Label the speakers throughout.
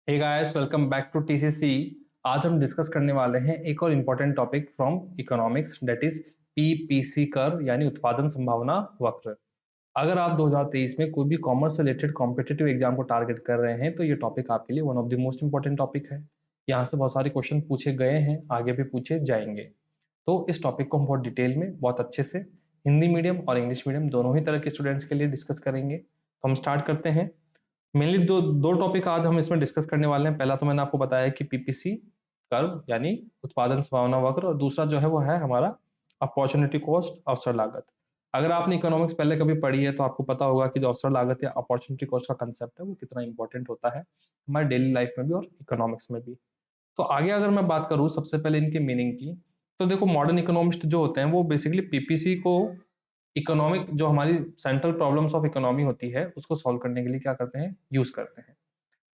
Speaker 1: Hey guys, welcome back to TCC. आज हम discuss करने वाले हैं एक और important topic from economics, that is PPC curve यानी उत्पादन संभावना वक्र। अगर आप 2023 में कोई भी कॉमर्स से रिलेटेड कॉम्पिटिटिव एग्जाम को टारगेट कर रहे हैं तो ये टॉपिक आपके लिए one of the most important topic है। यहाँ से बहुत सारे क्वेश्चन पूछे गए हैं, आगे भी पूछे जाएंगे। तो इस टॉपिक को हम बहुत डिटेल में, बहुत अच्छे से हिंदी मीडियम और इंग्लिश मीडियम दोनों ही तरह के स्टूडेंट्स के लिए डिस्कस करेंगे। तो हम स्टार्ट करते हैं। मेनली दो दो टॉपिक आज हम इसमें डिस्कस करने वाले हैं। पहला तो मैंने आपको बताया कि पीपीसी कर्व यानी उत्पादन संभावना वक्र, और दूसरा जो है वो है हमारा अपॉर्चुनिटी कॉस्ट, अवसर लागत। अगर आपने इकोनॉमिक्स पहले कभी पढ़ी है तो आपको पता होगा कि जो अवसर लागत या अपॉर्चुनिटी कॉस्ट का कंसेप्ट है वो कितना इंपॉर्टेंट होता है हमारे डेली लाइफ में भी और इकोनॉमिक्स में भी। तो आगे अगर मैं बात करूँ सबसे पहले इनकी मीनिंग की, तो देखो मॉडर्न इकोनॉमिस्ट जो होते हैं वो बेसिकली पीपीसी को इकोनॉमिक, जो हमारी सेंट्रल प्रॉब्लम्स ऑफ इकोनॉमी होती है उसको सॉल्व करने के लिए क्या करते हैं, यूज करते हैं।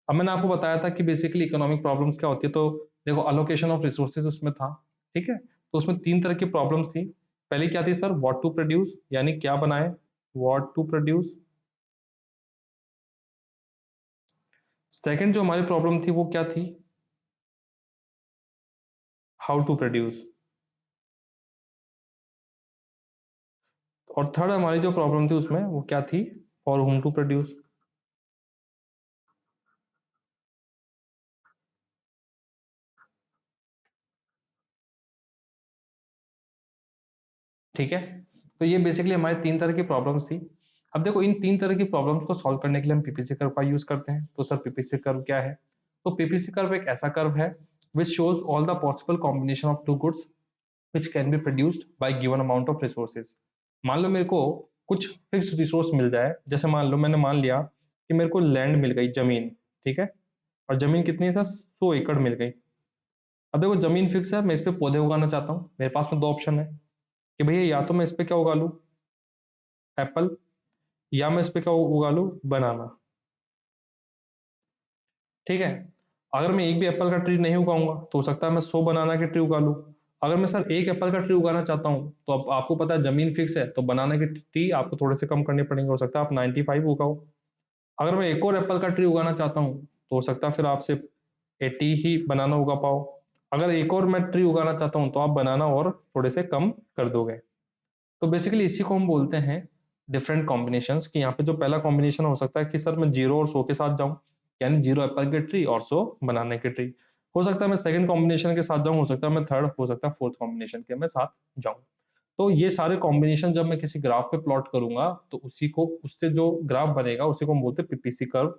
Speaker 1: अब मैंने आपको बताया था कि बेसिकली इकोनॉमिक प्रॉब्लम्स क्या होती है। तो देखो अलोकेशन ऑफ रिसोर्सेज उसमें था, ठीक है। तो उसमें तीन तरह की प्रॉब्लम्स थी। पहली क्या थी सर, व्हाट टू प्रोड्यूस यानी क्या बनाए, व्हाट टू प्रोड्यूस। सेकंड जो हमारी प्रॉब्लम थी वो क्या थी, हाउ टू प्रोड्यूस। और थर्ड हमारी जो प्रॉब्लम थी उसमें वो क्या थी, फॉर हुम टू प्रोड्यूस। ठीक है। तो ये बेसिकली हमारी तीन तरह की प्रॉब्लम्स थी। अब देखो इन तीन तरह की प्रॉब्लम्स को सॉल्व करने के लिए हम पीपीसी कर्व का यूज करते हैं। तो सर पीपीसी कर्व क्या है? तो पीपीसी कर्व एक ऐसा कर्व है which shows all the possible combination of two goods which can be produced by given amount of resources। मान लो मेरे को कुछ फिक्स्ड रिसोर्स मिल जाए, जैसे मान लो मैंने मान लिया कि मेरे को लैंड मिल गई, जमीन, ठीक है। और जमीन कितनी है सर, 100 एकड़ मिल गई। अब देखो जमीन फिक्स है, मैं इस पे पौधे उगाना चाहता हूँ। मेरे पास में दो ऑप्शन है कि भैया या तो मैं इस पे क्या उगा लूँ, एप्पल, या मैं इस पे क्या उगा लूँ, बनाना, ठीक है। अगर मैं एक भी एप्पल का ट्री नहीं उगाऊंगा तो हो सकता है मैं 100 बनाना के ट्री उगा लूँ। अगर मैं सर एक एप्पल का ट्री उगाना चाहता हूँ तो अब आपको पता है जमीन फिक्स है, तो बनाना के ट्री आपको थोड़े से कम करने पड़ेंगे, हो सकता है आप 95 उगाओ। अगर मैं एक और एप्पल का ट्री उगाना चाहता हूँ तो हो सकता है फिर आप सिर्फ 80 ही बनाना उगा पाओ। अगर एक और मैं ट्री उगाना चाहता हूँ तो आप बनाना और थोड़े से कम कर दोगे। तो बेसिकली इसी को हम बोलते हैं डिफरेंट कॉम्बिनेशंस, कि यहाँ पे जो पहला कॉम्बिनेशन हो सकता है कि सर मैं 0 और 100 के साथ जाऊं, यानी 0 एप्पल के ट्री और 100 बनाने के ट्री। हो सकता है मैं सेकंड कॉम्बिनेशन के साथ जाऊं, हो सकता है मैं थर्ड, हो सकता है फोर्थ कॉम्बिनेशन के मैं साथ जाऊं। तो ये सारे कॉम्बिनेशन जब मैं किसी ग्राफ पे प्लॉट करूंगा तो उसी को, उससे जो ग्राफ बनेगा उसी को हम बोलते हैं पीपीसी कर्व।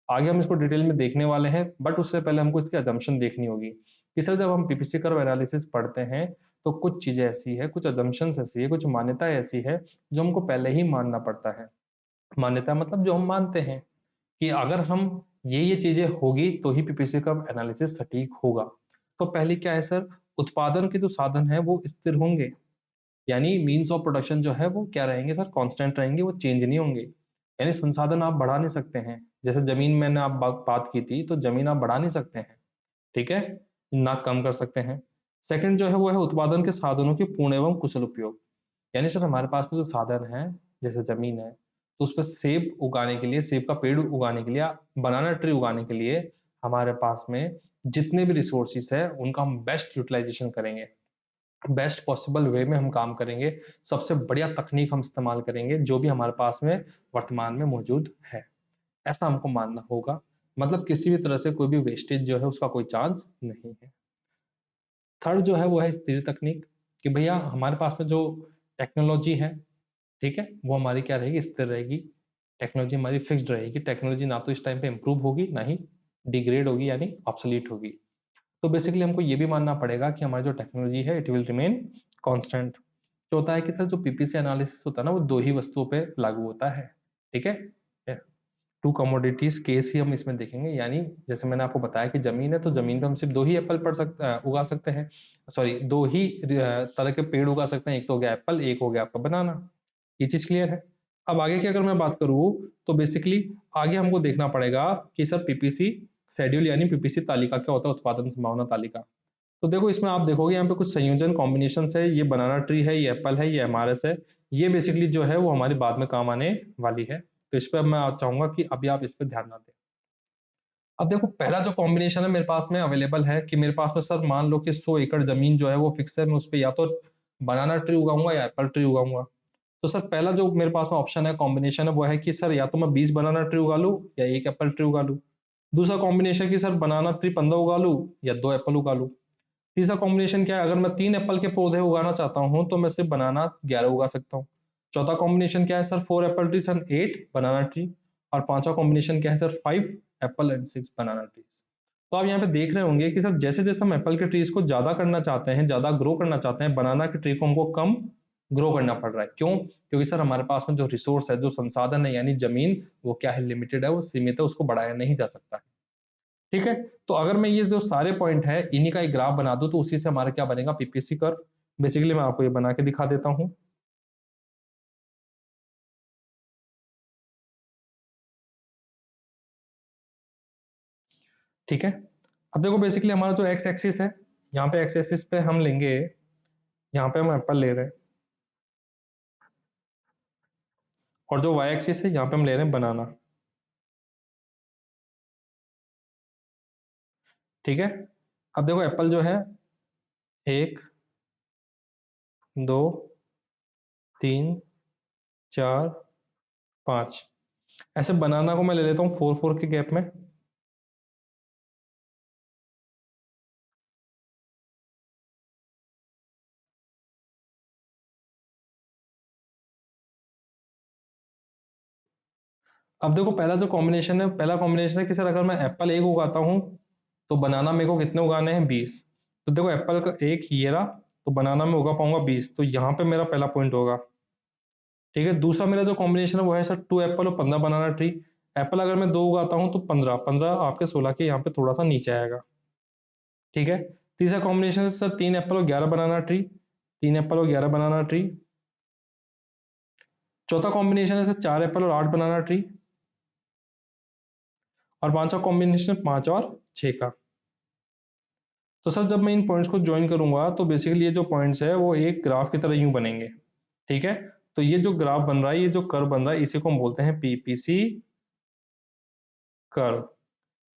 Speaker 1: आगे हम इसको डिटेल में देखने वाले हैं, बट उससे पहले हमको इसकी अजम्पशन देखनी होगी कि सर जब हम पीपीसी कर्व एनालिसिस पढ़ते हैं तो कुछ चीजें ऐसी है, कुछ अजम्पशंस ऐसी है, कुछ मान्यताएं ऐसी है जो हमको पहले ही मानना पड़ता है। मान्यता मतलब जो हम मानते हैं कि अगर हम ये चीजें होगी तो ही पीपीसी कर्व एनालिसिस सटीक होगा। तो पहली क्या है सर, उत्पादन के जो साधन है वो स्थिर होंगे, यानी मीन्स ऑफ प्रोडक्शन जो है वो क्या रहेंगे सर, कांस्टेंट रहेंगे, वो चेंज नहीं होंगे। यानी संसाधन आप बढ़ा नहीं सकते हैं, जैसे जमीन मैंने आप बात की थी, तो जमीन आप बढ़ा नहीं सकते हैं, ठीक है, ना कम कर सकते हैं। सेकंड जो है वो है उत्पादन के साधनों के पूर्ण एवं कुशल उपयोग। यानी सर हमारे पास में जो साधन है, जैसे जमीन है, तो उस पर सेब उगाने के लिए, सेब का पेड़ उगाने के लिए, बनाना ट्री उगाने के लिए हमारे पास में जितने भी रिसोर्सेस है उनका हम बेस्ट यूटिलाइजेशन करेंगे, बेस्ट पॉसिबल वे में हम काम करेंगे, सबसे बढ़िया तकनीक हम इस्तेमाल करेंगे जो भी हमारे पास में वर्तमान में मौजूद है। ऐसा हमको मानना होगा, मतलब किसी भी तरह से कोई भी वेस्टेज जो है उसका कोई चांस नहीं है। थर्ड जो है वो है स्थिर तकनीक, कि भैया हमारे पास में जो टेक्नोलॉजी है, ठीक है, वो हमारी क्या रहेगी, स्थिर रहेगी। टेक्नोलॉजी हमारी फिक्स्ड रहेगी, टेक्नोलॉजी ना तो इस टाइम पे इम्प्रूव होगी ना ही डिग्रेड होगी यानी ऑब्सोलीट होगी। तो बेसिकली हमको ये भी मानना पड़ेगा कि हमारी जो टेक्नोलॉजी है इट विल रिमेन कांस्टेंट। जो होता है कि सर जो पीपीसी एनालिसिस होता है ना वो दो ही वस्तुओं पे लागू होता है, ठीक है। टू कमोडिटीज केस ही हम इसमें देखेंगे, यानी जैसे मैंने आपको बताया कि जमीन है तो जमीन पे हम सिर्फ दो ही एप्पल उगा सकते हैं, सॉरी दो ही तरह के पेड़ उगा सकते हैं, एक तो हो गया एप्पल, एक हो गया आपका बनाना। ये चीज क्लियर है। अब आगे की अगर मैं बात करूँ तो बेसिकली आगे हमको देखना पड़ेगा कि सर पीपीसी शेड्यूल यानी पीपीसी तालिका क्या होता है, उत्पादन संभावना तालिका। तो देखो इसमें आप देखोगे यहाँ पे कुछ संयोजन कॉम्बिनेशन है, ये बनाना ट्री है, ये एप्पल है, ये एमआरएस है। ये बेसिकली जो है वो हमारी बाद में काम आने वाली है। तो इस पर मैं चाहूंगा कि अभी आप इस पर ध्यान ना दें। अब देखो पहला जो कॉम्बिनेशन है मेरे पास में अवेलेबल है कि मेरे पास में सर मान लो कि 100 एकड़ जमीन जो है वो फिक्स है, मैं उस पे या तो बनाना ट्री उगाऊंगा या एप्पल ट्री उगाऊंगा। तो सर पहला जो मेरे पास में ऑप्शन है, कॉम्बिनेशन है, वो है कि सर या तो मैं 20 बनाना ट्री उगा लूँ या एक एप्पल ट्री उगा लूँ। दूसरा कॉम्बिनेशन कि सर बनाना ट्री 15 उगा लूँ या 2 एप्पल उगा लूँ। तीसरा कॉम्बिनेशन क्या है, अगर मैं 3 एप्पल के पौधे उगाना चाहता हूँ तो मैं सिर्फ बनाना 11 उगा सकता हूँ। चौथा कॉम्बिनेशन क्या है sir, 4 Apple trees and 8 banana tree. और पांचवा कॉम्बिनेशन क्या है sir, 5 Apple and 6 banana trees. तो आप यहाँ पे देख रहे होंगे कि सर जैसे जैसे हम एप्पल के ट्रीज को ज्यादा करना चाहते हैं, ज्यादा ग्रो करना चाहते हैं, बनाना के ट्री को हमको कम ग्रो करना पड़ रहा है। क्यों? क्योंकि सर हमारे पास में जो रिसोर्स है, जो संसाधन है, यानी जमीन, वो क्या है, लिमिटेड है, वो सीमित है, उसको बढ़ाया नहीं जा सकता है। ठीक है। तो अगर मैं ये जो सारे पॉइंट है इन्हीं का एक ग्राफ बना दूं तो उसी से हमारा क्या बनेगा, पीपीसी कर्व। बेसिकली मैं आपको ये बना के दिखा देता हूं। ठीक है। अब देखो बेसिकली हमारा जो एक्स एक्सिस है, यहाँ पे एक्स एक्सिस पे हम लेंगे, यहाँ पे हम एप्पल ले रहे हैं, और जो वाई एक्सिस है यहाँ पे हम ले रहे हैं बनाना। ठीक है। अब देखो एप्पल जो है, एक, दो, तीन, चार, पांच। ऐसे बनाना को मैं ले लेता हूँ 4 4 के गैप में। अब देखो पहला जो कॉम्बिनेशन है, पहला कॉम्बिनेशन है कि सर अगर मैं एप्पल एक उगाता हूँ तो बनाना मेरे को कितने उगाने हैं, 20। तो देखो एप्पल का एक ये रहा, तो बनाना में उगा पाऊंगा 20, तो यहाँ पे मेरा पहला पॉइंट होगा। ठीक है। दूसरा मेरा जो कॉम्बिनेशन है वो है सर 2 एप्पल और 15 बनाना ट्री। एप्पल अगर मैं 2 उगाता हूँ तो 15 15 आपके 16 के यहाँ पे थोड़ा सा नीचे आएगा। ठीक है। तीसरा कॉम्बिनेशन है सर 3 एप्पल और 11 बनाना ट्री, 3 एप्पल और 11 बनाना ट्री। चौथा कॉम्बिनेशन है सर 4 एप्पल और 8 बनाना ट्री। और पांचवा कॉम्बिनेशन 5 और 6 का। तो सर जब मैं इन पॉइंट्स को ज्वाइन करूंगा तो बेसिकली ये जो पॉइंट्स है वो एक ग्राफ की तरह यूं बनेंगे। ठीक है। तो ये जो ग्राफ बन रहा है, ये जो कर्व बन रहा है, इसी को हम बोलते हैं पीपीसी कर्व।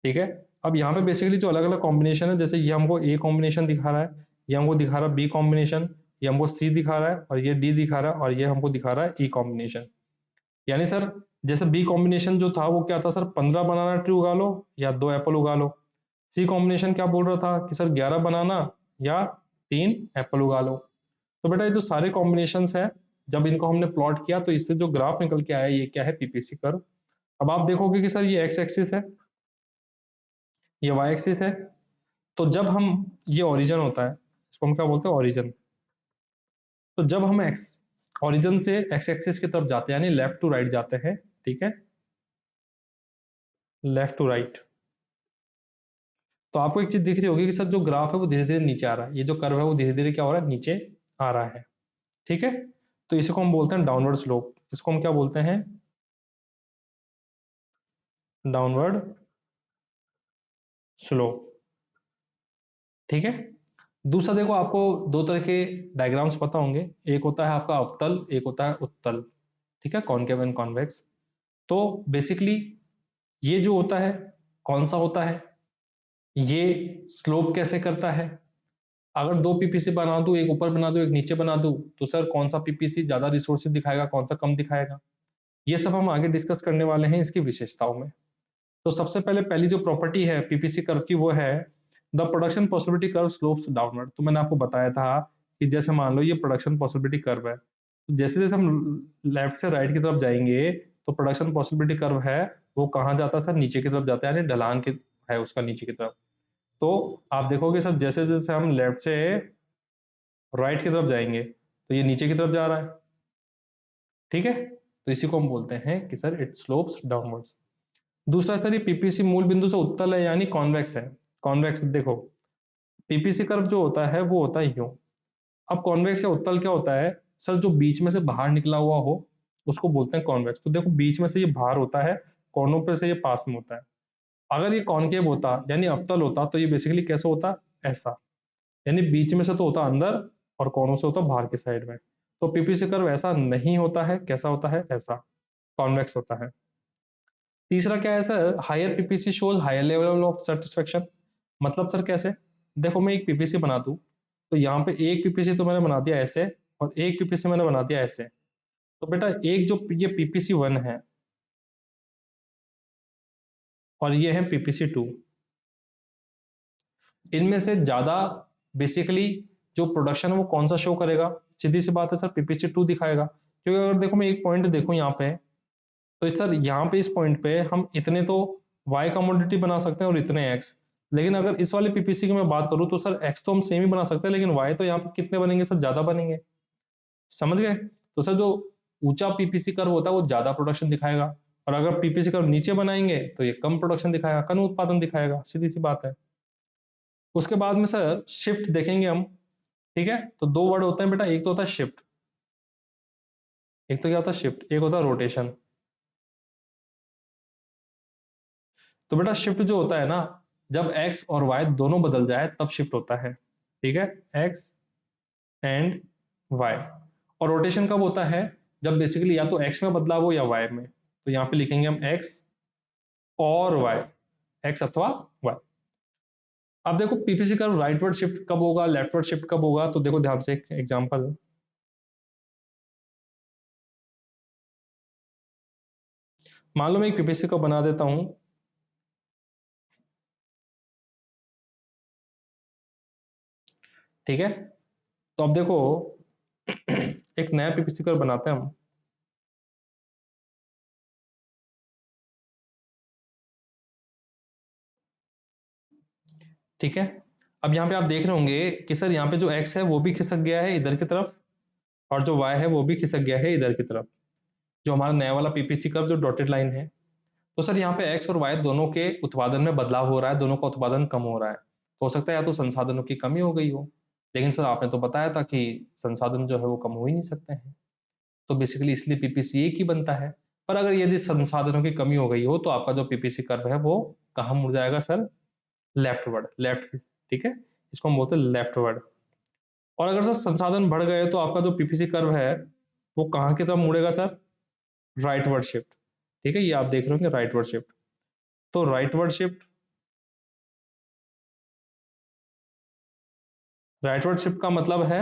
Speaker 1: ठीक है। अब यहाँ पे बेसिकली जो अलग अलग कॉम्बिनेशन है, जैसे ये हमको ए कॉम्बिनेशन दिखा रहा है, ये हमको दिखा रहा है बी कॉम्बिनेशन, ये हमको सी दिखा रहा है, और ये डी दिखा रहा है, और ये हमको दिखा रहा है ई कॉम्बिनेशन। यानी सर जैसे बी कॉम्बिनेशन जो था वो क्या था सर, 15 बनाना ट्री उगा लो या 2 एप्पल उगा लो। सी कॉम्बिनेशन क्या बोल रहा था कि सर 11 बनाना या 3 एप्पल उगा लो। तो बेटा ये जो सारे कॉम्बिनेशन है, जब इनको हमने प्लॉट किया तो इससे जो ग्राफ निकल के आया ये क्या है, पीपीसी कर्व। अब आप देखोगे कि सर ये एक्स एक्सिस है, ये वाई एक्सिस है। तो जब हम, ये ओरिजिन होता है, इसको हम क्या बोलते हैं, ओरिजिन। तो जब हम एक्स ओरिजिन से एक्स एक्सिस की तरफ जाते हैं, यानी लेफ्ट टू राइट जाते हैं। ठीक है, लेफ्ट टू राइट। तो आपको एक चीज दिख रही होगी कि सर जो ग्राफ है वो धीरे धीरे नीचे आ रहा है, ये जो कर्व है वो धीरे धीरे क्या हो रहा है, नीचे आ रहा है। ठीक है। तो इसको हम बोलते हैं डाउनवर्ड स्लोप, इसको हम क्या बोलते हैं, डाउनवर्ड स्लोप। ठीक है। दूसरा देखो आपको दो तरह के डायग्राम्स पता होंगे, एक होता है आपका अवतल, एक होता है उत्तल। ठीक है, कॉनकेव एंड कॉन्वेक्स। तो बेसिकली ये जो होता है, कौन सा होता है, ये स्लोप कैसे करता है। अगर दो पीपीसी बना दूं, एक ऊपर बना दूं एक नीचे बना दूं, तो सर कौन सा पीपीसी ज्यादा रिसोर्सेज दिखाएगा, कौन सा कम दिखाएगा, ये सब हम आगे डिस्कस करने वाले हैं इसकी विशेषताओं में। तो सबसे पहले पहली जो प्रॉपर्टी है पीपीसी कर्व की वो है the production possibility curve slopes downward. तो मैंने आपको बताया था कि जैसे मान लो ये प्रोडक्शन पॉसिबिलिटी कर्व है, तो जैसे जैसे हम लेफ्ट से राइट की तरफ जाएंगे तो प्रोडक्शन पॉसिबिलिटी कर्व है वो कहाँ जाता है सर, नीचे की तरफ जाता है, यानी ढलान के है उसका नीचे की तरफ। तो आप देखोगे सर जैसे जैसे हम लेफ्ट से राइट की तरफ जाएंगे तो ये नीचे की तरफ जा रहा है। ठीक है। तो इसी को हम बोलते हैं कि सर इट स्लोप्स डाउनवर्ड्स। दूसरा सर ये पीपीसी मूल बिंदु से उत्तल है यानी कॉन्वेक्स है। कॉन्वेक्स देखो, पीपीसी कर्व जो होता है वो होता है यूं। अब कॉन्वेक्स या उत्तल क्या होता है सर, जो बीच में से बाहर निकला हुआ हो उसको बोलते हैं कॉन्वेक्स। तो देखो बीच में से ये बाहर होता है, कोनों पे से ये पास में होता है। अगर ये कॉनकेव होता यानी अवतल होता तो ये बेसिकली कैसे होता, ऐसा, यानी बीच में से तो होता अंदर और कोनों से होता बाहर की साइड में। तो पीपीसी कर्व ऐसा नहीं होता है, कैसा होता है, ऐसा, कॉन्वेक्स होता है। तीसरा क्या है sir, higher PPC shows higher level of satisfaction. मतलब सर कैसे, देखो मैं एक पीपीसी बना दूं, तो यहाँ पे एक पीपीसी तो मैंने बना दिया ऐसे, और एक पीपीसी मैंने बना दिया ऐसे। तो बेटा एक जो ये पीपीसी 1 है और ये है पीपीसी 2, इनमें से ज्यादा बेसिकली जो प्रोडक्शन है वो कौन सा शो करेगा? सीधी सी बात है सर, पीपीसी 2 दिखाएगा। क्योंकि अगर देखो मैं एक पॉइंट देखूं यहाँ पे, तो सर यहाँ पे इस पॉइंट पे हम इतने तो y कमोडिटी बना सकते हैं और इतने x। लेकिन अगर इस वाले पीपीसी की मैं बात करूँ तो सर x तो हम सेम ही बना सकते हैं, लेकिन y तो यहाँ पे कितने बनेंगे सर, ज्यादा बनेंगे। समझ गए? तो सर जो ऊंचा पीपीसी कर्व होता है वो ज्यादा प्रोडक्शन दिखाएगा, और अगर पीपीसी कर्व नीचे बनाएंगे तो ये कम प्रोडक्शन दिखाएगा, कम उत्पादन दिखाएगा, सीधी सी बात है। उसके बाद में सर शिफ्ट देखेंगे हम। ठीक है, तो दो वर्ड होते हैं बेटा, एक तो होता है शिफ्ट, एक तो क्या होता है शिफ्ट, एक होता है रोटेशन। तो बेटा शिफ्ट जो होता है ना, जब x और y दोनों बदल जाए तब शिफ्ट होता है। ठीक है, x एंड y। और रोटेशन कब होता है? जब बेसिकली या तो x में बदलाव हो या y में। तो यहाँ पे लिखेंगे हम x और y, x अथवा y। अब देखो पीपीसी का राइटवर्ड शिफ्ट कब होगा, लेफ्टवर्ड शिफ्ट कब होगा, तो देखो ध्यान से एक एग्जांपल। मान लो मैं एक पीपीसी को बना देता हूं। ठीक है, तो अब देखो एक नया पीपीसी को बनाते हैं हम। ठीक है, अब यहाँ पे आप देख रहे होंगे कि सर यहाँ पे जो x है वो भी खिसक गया है इधर की तरफ, और जो y है वो भी खिसक गया है इधर की तरफ, जो हमारा नया वाला पीपीसी कर्व जो डॉटेड लाइन है। तो सर यहाँ पे x और y दोनों के उत्पादन में बदलाव हो रहा है, दोनों का उत्पादन कम हो रहा है। तो हो सकता है या तो संसाधनों की कमी हो गई हो, लेकिन सर आपने तो बताया था कि संसाधन जो है वो कम हो ही नहीं सकते हैं। तो बेसिकली इसलिए पीपीसी एक ही बनता है। पर अगर यदि संसाधनों की कमी हो गई हो तो आपका जो पीपीसी कर्व है वो कहाँ मुड़ जाएगा सर? Leftward, left. ठीक है, इसको हम बोलते हैं लेफ्टवर्ड। और अगर सर संसाधन बढ़ गए तो आपका जो पीपीसी कर्व है वो कहाँ की तरफ मुड़ेगा सर? Rightward shift. ठीक है, ये आप देख रहे होंगे राइटवर्ड शिफ्ट। तो राइटवर्ड शिफ्ट का मतलब है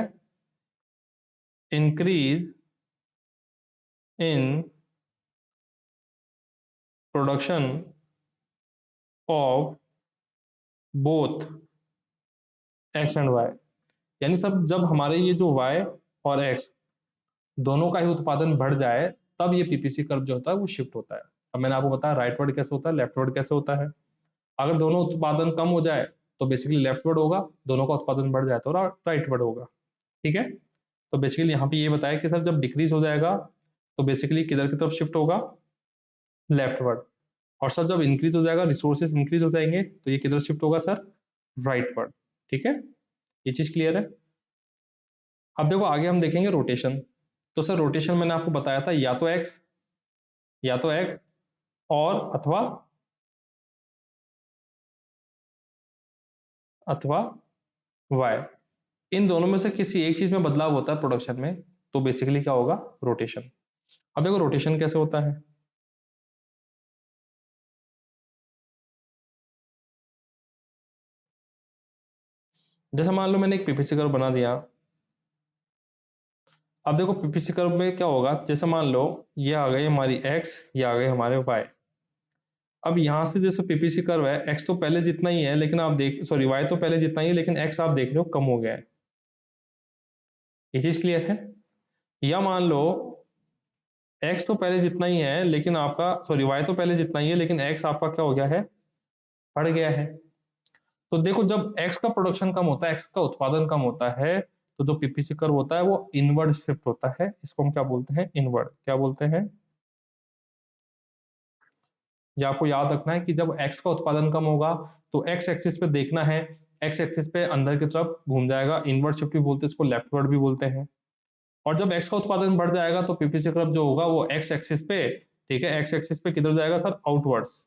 Speaker 1: increase in production of both X and Y. यानी सब जब हमारे ये जो वाई और एक्स दोनों का ही उत्पादन बढ़ जाए तब ये पीपीसी कर्व जो होता है वो शिफ्ट होता है। अब मैंने आपको बताया राइटवर्ड कैसे होता है, लेफ्टवर्ड कैसे होता है। अगर दोनों उत्पादन कम हो जाए तो बेसिकली लेफ्टवर्ड होगा, दोनों का उत्पादन बढ़ जाए तो राइटवर्ड होगा। ठीक है, तो बेसिकली यहाँ पे ये बताया कि सर जब डिक्रीज हो जाएगा तो बेसिकली किधर की तरफ शिफ्ट होगा? लेफ्टवर्ड। और सर जब इंक्रीज हो जाएगा, रिसोर्सेज इंक्रीज हो जाएंगे तो ये किधर शिफ्ट होगा सर? राइटवर्ड। ठीक है, ये चीज क्लियर है? अब देखो आगे हम देखेंगे रोटेशन। तो सर रोटेशन मैंने आपको बताया था या तो एक्स, या तो एक्स और अथवा अथवा वाई, इन दोनों में से किसी एक चीज में बदलाव होता है प्रोडक्शन में, तो बेसिकली क्या होगा? रोटेशन। अब देखो रोटेशन कैसे होता है। जैसे मान लो मैंने एक पीपीसी कर्व बना दिया। अब देखो पीपीसी कर्व में क्या होगा, जैसे मान लो ये आ गई हमारी एक्स, ये आ गए हमारे वाई। अब यहाँ से जैसे पीपीसी कर्व है, एक्स तो पहले जितना ही है लेकिन आप देख, सॉरी वाई तो पहले जितना ही है लेकिन एक्स आप देख रहे हो कम हो गया है। ये चीज क्लियर है? या मान लो एक्स तो पहले जितना ही है लेकिन आपका, सॉरी वाई तो पहले जितना ही है लेकिन एक्स आपका क्या हो गया है? बढ़ गया है। तो देखो जब एक्स का प्रोडक्शन कम होता है, एक्स का उत्पादन कम होता है, तो जो पीपीसी कर्व होता है वो इनवर्ड शिफ्ट होता है। इसको हम क्या बोलते हैं? इनवर्ड। क्या बोलते हैं? या आपको याद रखना है कि जब एक्स का उत्पादन कम होगा तो एक्स एक्सिस पे देखना है, एक्स एक्सिस पे अंदर की तरफ घूम जाएगा, इनवर्ड शिफ्ट भी बोलते हैं इसको, लेफ्टवर्ड भी बोलते हैं। और जब एक्स का उत्पादन बढ़ जाएगा तो पीपीसी कर्व जो होगा वो एक्स एक्सिस पे, ठीक है, एक्स एक्सिस पे किधर जाएगा सर? आउटवर्ड्स।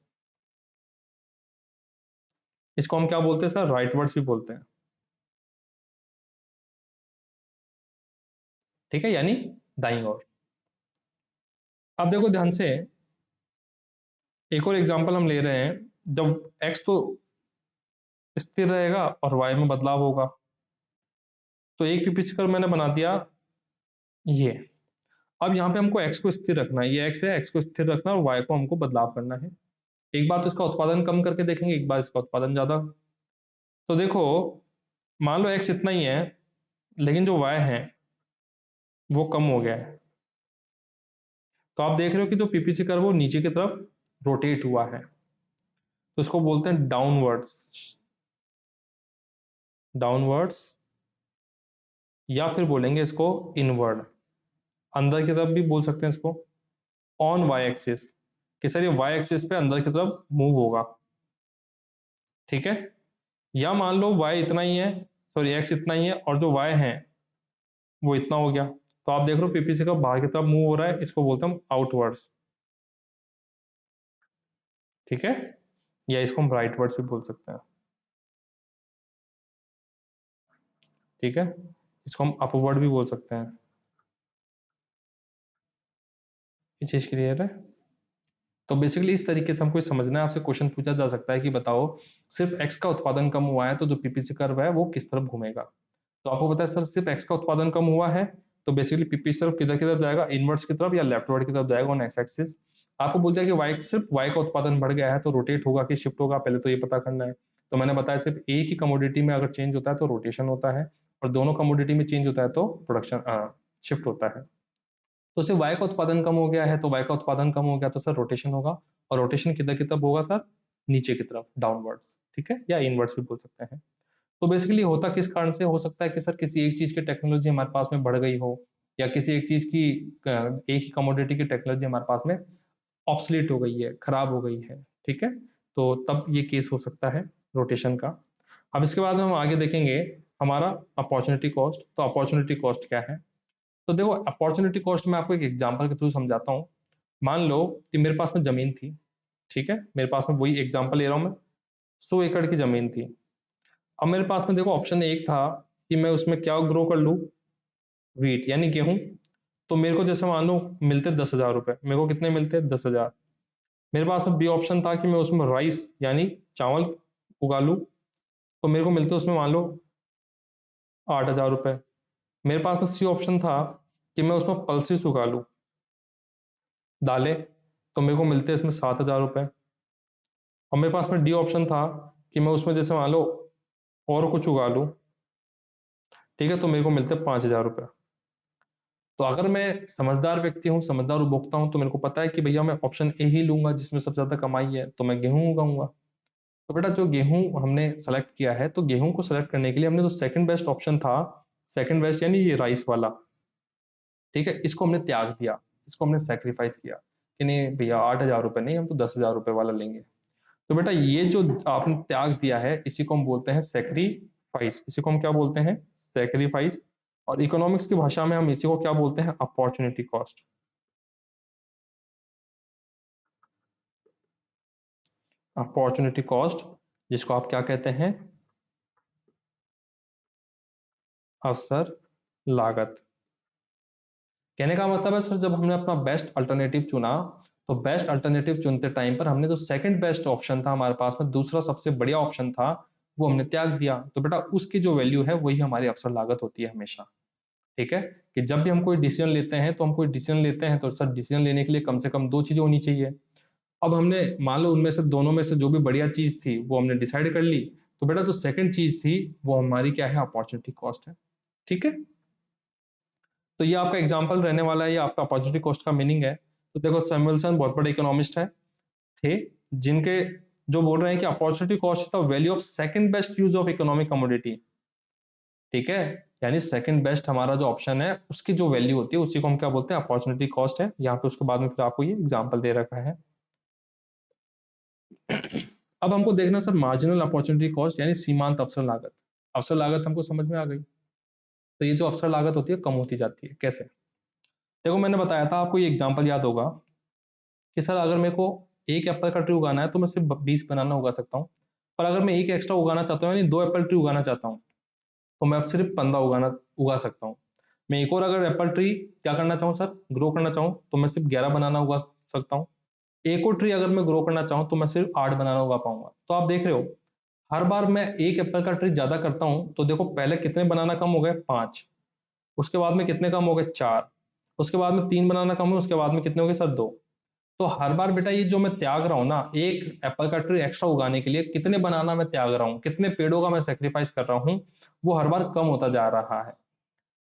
Speaker 1: इसको हम क्या बोलते हैं सर? राइटवर्ड्स भी बोलते हैं। ठीक है, यानी दाईं ओर। अब देखो ध्यान से, एक और एग्जांपल हम ले रहे हैं, जब x तो स्थिर रहेगा और y में बदलाव होगा, तो एक पीपीसी कर्व मैंने बना दिया ये। अब यहाँ पे हमको x को स्थिर रखना है, ये x है, x को स्थिर रखना है और y को हमको बदलाव करना है। एक बार तो इसका उत्पादन कम करके देखेंगे, एक बार इसका उत्पादन ज्यादा। तो देखो, मान लो x इतना ही है, लेकिन जो y है वो कम हो गया है। तो आप देख रहे हो कि जो पीपीसी कर्व वो नीचे की तरफ रोटेट हुआ है, तो इसको बोलते हैं डाउनवर्ड्स। डाउनवर्ड्स, या फिर बोलेंगे इसको इनवर्ड, अंदर की तरफ भी बोल सकते हैं इसको, ऑन वाई एक्सिस, कि सर ये वाई एक्सिस पे अंदर की तरफ मूव होगा, ठीक है। या मान लो y इतना ही है, सॉरी x इतना ही है, और जो y है वो इतना हो गया, तो आप देख रहे हो पीपीसी का बाहर की तरफ मूव हो रहा है, इसको बोलते हैं हम आउटवर्ड्स, ठीक है। या इसको हम राइटवर्ड्स भी बोल सकते हैं, ठीक है। इसको हम अपवर्ड भी बोल सकते हैं। ये चीज क्लियर है। तो बेसिकली इस तरीके से हमको समझना है, आपसे क्वेश्चन पूछा जा सकता है कि बताओ सिर्फ x का उत्पादन कम हुआ है तो जो पीपीसी कर्व है वो किस तरफ घूमेगा। तो आपको पता है सर सिर्फ x का उत्पादन कम हुआ है, तो बेसिकली पीपीसी कर्व किधर की तरफ जाएगा, इनवर्ट्स की तरफ या लेफ्टवर्ड की तरफ जाएगा ऑन एक्स एक्सिस। आपको बोल जाए कि y सिर्फ y का उत्पादन बढ़ गया है तो रोटेट होगा कि शिफ्ट होगा, पहले तो ये पता करना है। तो मैंने बताया सिर्फ एक ही कमोडिटी में अगर चेंज होता है तो रोटेशन होता है, और दोनों कमोडिटी में चेंज होता है तो प्रोडक्शन शिफ्ट होता है। तो सिर्फ वाई का उत्पादन कम हो गया है, तो वाई का उत्पादन कम हो गया तो सर रोटेशन होगा, और रोटेशन किधर की तरफ होगा सर, नीचे की तरफ, डाउनवर्ड्स, ठीक है, या इनवर्ड्स भी बोल सकते हैं। तो बेसिकली होता किस कारण से हो सकता है कि सर किसी एक चीज की टेक्नोलॉजी हमारे पास में बढ़ गई हो, या किसी एक चीज की एक ही कमोडिटी की टेक्नोलॉजी हमारे पास में ऑब्सलीट हो गई है, खराब हो गई है, ठीक है। तो तब ये केस हो सकता है रोटेशन का। अब इसके बाद में हम आगे देखेंगे हमारा अपॉर्चुनिटी कॉस्ट। तो अपॉर्चुनिटी कॉस्ट क्या है, तो देखो अपॉर्चुनिटी कॉस्ट मैं आपको एक एग्जांपल के थ्रू समझाता हूँ। मान लो कि मेरे पास में जमीन थी, ठीक है, मेरे पास में वही एग्जांपल ले रहा हूँ मैं, 100 एकड़ की जमीन थी। अब मेरे पास में देखो ऑप्शन एक था कि मैं उसमें क्या ग्रो कर लूँ, वीट यानी गेहूं। तो मेरे को जैसे मान लो मिलते 10,000 रुपए, मेरे को कितने मिलते 10,000। मेरे पास में बी ऑप्शन था कि मैं उसमें राइस यानी चावल उगा लूँ, तो मेरे को मिलते उसमें मान लो 8,000 रुपए। मेरे पास में सी ऑप्शन था कि मैं उसमें पल्सेस उगा लूँ, दालें, तो मेरे को मिलते इसमें 7,000 रुपए। और मेरे पास में डी ऑप्शन था कि मैं उसमें जैसे मान लो और कुछ उगा लूँ, ठीक है, तो मेरे को मिलते 5,000 रुपये। तो अगर मैं समझदार व्यक्ति हूँ, समझदार उपभोक्ता हूँ, तो मेरे को पता है कि भैया मैं ऑप्शन ए ही लूंगा जिसमें सबसे ज्यादा कमाई है, तो मैं गेहूं उगाऊंगा। तो बेटा जो गेहूं हमने सेलेक्ट किया है, तो गेहूं को सेलेक्ट करने के लिए हमने जो सेकंड बेस्ट ऑप्शन था, सेकंड बेस्ट यानी ये राइस वाला, ठीक है, इसको हमने त्याग दिया, इसको हमने सेक्रीफाइस किया कि नहीं भैया 8,000 रुपये नहीं, हम तो 10,000 रुपये वाला लेंगे। तो बेटा ये जो आपने त्याग दिया है इसी को हम बोलते हैं सेक्रीफाइस, इसी को हम क्या बोलते हैं, सेक्रीफाइस। और इकोनॉमिक्स की भाषा में हम इसी को क्या बोलते हैं, अपॉर्चुनिटी कॉस्ट। अपॉर्चुनिटी कॉस्ट, जिसको आप क्या कहते हैं, अवसर लागत। कहने का मतलब है सर जब हमने अपना बेस्ट अल्टरनेटिव चुना, तो बेस्ट अल्टरनेटिव चुनते टाइम पर हमने जो सेकंड बेस्ट ऑप्शन था हमारे पास में, दूसरा सबसे बढ़िया ऑप्शन था, वो हमने त्याग दिया। तो बेटा उसकी जो वैल्यू है वही हमारी अवसर लागत होती है हमेशा, ठीक है। कि जब भी हम कोई डिसीजन लेते हैं, तो हम कोई डिसीजन लेते हैं तो सर डिसीजन लेने के लिए कम से कम दो चीजें होनी चाहिए। अब हमने मान लो उनमें से दोनों में से जो भी बढ़िया चीज थी वो हमने डिसाइड कर ली, तो बेटा जो सेकंड चीज थी वो हमारी क्या है, अपॉर्चुनिटी कॉस्ट है, ठीक है। तो ये आपका एग्जांपल रहने वाला है, ये आपका अपॉर्चुनिटी कॉस्ट का मीनिंग है। तो देखो सैमुअलसन बहुत बड़े इकोनॉमिस्ट है थे, जिनके जो बोल रहे हैं कि opportunity cost is the value of second best use of economic commodity, ठीक है। यानी सेकंड बेस्ट हमारा जो ऑप्शन है उसकी जो वैल्यू होती है उसी को हम क्या बोलते हैं, अपॉर्चुनिटी कॉस्ट है। यहाँ पे उसके बाद में फिर आपको ये एग्जांपल दे रखा है। अब हमको देखना सर मार्जिनल अपॉर्चुनिटी कॉस्ट यानी सीमांत अवसर लागत। अवसर लागत हमको समझ में आ गई। तो ये जो अवसर लागत होती है कम होती जाती है, कैसे, देखो मैंने बताया था आपको, ये एग्जांपल याद होगा कि सर अगर मेरे को एक एप्पल का ट्री उगाना है तो मैं सिर्फ 20 बनाना उगा सकता हूँ। पर अगर मैं एक एक्स्ट्रा उगाना चाहता हूँ यानी 2 एप्पल ट्री उगाना चाहता हूँ, तो मैं अब सिर्फ 15 उगा सकता हूँ। मैं एक और अगर एप्पल ट्री क्या करना चाहूँ सर, ग्रो करना चाहूँ, तो मैं सिर्फ 11 बनाना उगा सकता हूँ। एक और ट्री अगर मैं ग्रो करना चाहूँ तो मैं सिर्फ 8 बनाना उगा पाऊंगा। तो आप देख रहे हो, हर बार मैं एक एप्पल का ट्री ज्यादा करता हूँ तो देखो पहले कितने बनाना कम हो गए, 5। उसके बाद में कितने कम हो गए, 4। उसके बाद में 3 बनाना कम हुए, उसके बाद में कितने हो गए सर, 2। तो हर बार बेटा ये जो मैं त्याग रहा हूँ ना, एक एप्पल का ट्री एक्स्ट्रा उगाने के लिए कितने बनाना मैं त्याग रहा हूँ, कितने पेड़ों का मैं सेक्रीफाइस कर रहा हूँ, वो हर बार कम होता जा रहा है।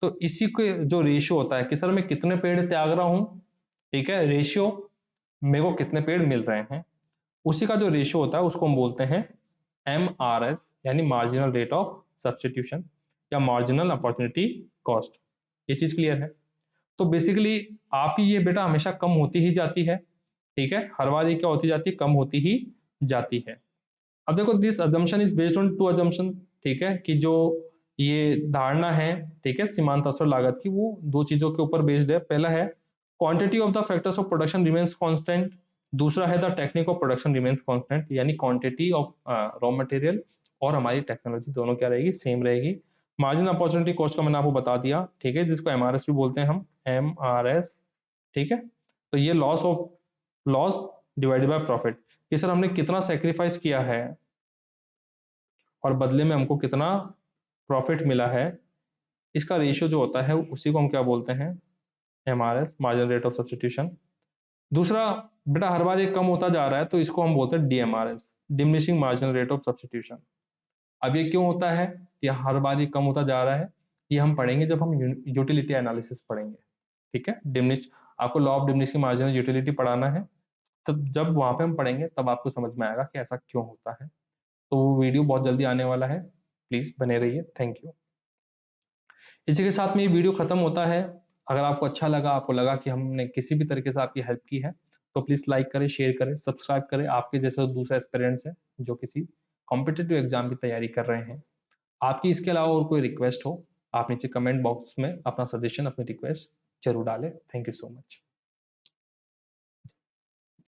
Speaker 1: तो इसी के जो रेशियो होता है कि सर मैं कितने पेड़ त्याग रहा हूँ, ठीक है, रेशियो मेरे को कितने पेड़ मिल रहे हैं, उसी का जो रेशियो होता है उसको हम बोलते हैं MRS, यानी मार्जिनल रेट ऑफ सब्सटीट्यूशन या मार्जिनल अपॉर्चुनिटी कॉस्ट। ये चीज क्लियर है? तो बेसिकली आपकी ये बेटा हमेशा कम होती ही जाती है, ठीक है, हर बार ये क्या होती जाती है, कम होती ही जाती है। अब देखो this assumption is based on two assumption, ठीक है, कि जो ये धारणा है, ठीक है, सीमांत असर लागत की, वो दो चीजों के ऊपर बेस्ड है। पहला है quantity of the factors of production remains constant, दूसरा है the technique of production remains constant, यानी क्वांटिटी ऑफ रॉ मटेरियल और हमारी टेक्नोलॉजी दोनों क्या रहेगी, सेम रहेगी। मार्जिन अपॉर्चुनिटी कॉस्ट का मैंने आपको बता दिया, ठीक है, जिसको MRS भी बोलते हैं हम, MRS, ठीक है। तो ये लॉस डिवाइडेड बाय प्रॉफिट, कि सर हमने कितना सेक्रीफाइस किया है और बदले में हमको कितना प्रॉफिट मिला है, इसका रेशियो जो होता है उसी को हम क्या बोलते हैं, MRS, marginal rate of substitution. दूसरा बेटा हर बार ये कम होता जा रहा है तो इसको हम बोलते हैं DMRS, diminishing marginal rate of substitution. अब ये क्यों होता है, ये हर बार ये कम होता जा रहा है, ये हम पढ़ेंगे जब हम यूटिलिटी एनालिसिस पढ़ेंगे, ठीक है। डिमिनिश आपको law of diminishing marginal utility पढ़ाना है, तब जब वहां पे हम पढ़ेंगे तब आपको समझ में आएगा कि ऐसा क्यों होता है। तो वो वीडियो बहुत जल्दी आने वाला है, प्लीज बने रहिए। Thank you. इसी के साथ में ये वीडियो खत्म होता है। अगर आपको अच्छा लगा, आपको लगा कि हमने किसी भी तरीके से आपकी हेल्प की है, तो प्लीज लाइक करें, शेयर करें, सब्सक्राइब करें। आपके जैसे दूसरे एस्पिरेंट्स हैं जो किसी कॉम्पिटिटिव एग्जाम की तैयारी कर रहे हैं, आपकी इसके अलावा और कोई रिक्वेस्ट हो, आप नीचे कमेंट बॉक्स में अपना सजेशन, अपनी रिक्वेस्ट जरूर डालें। Thank you so much.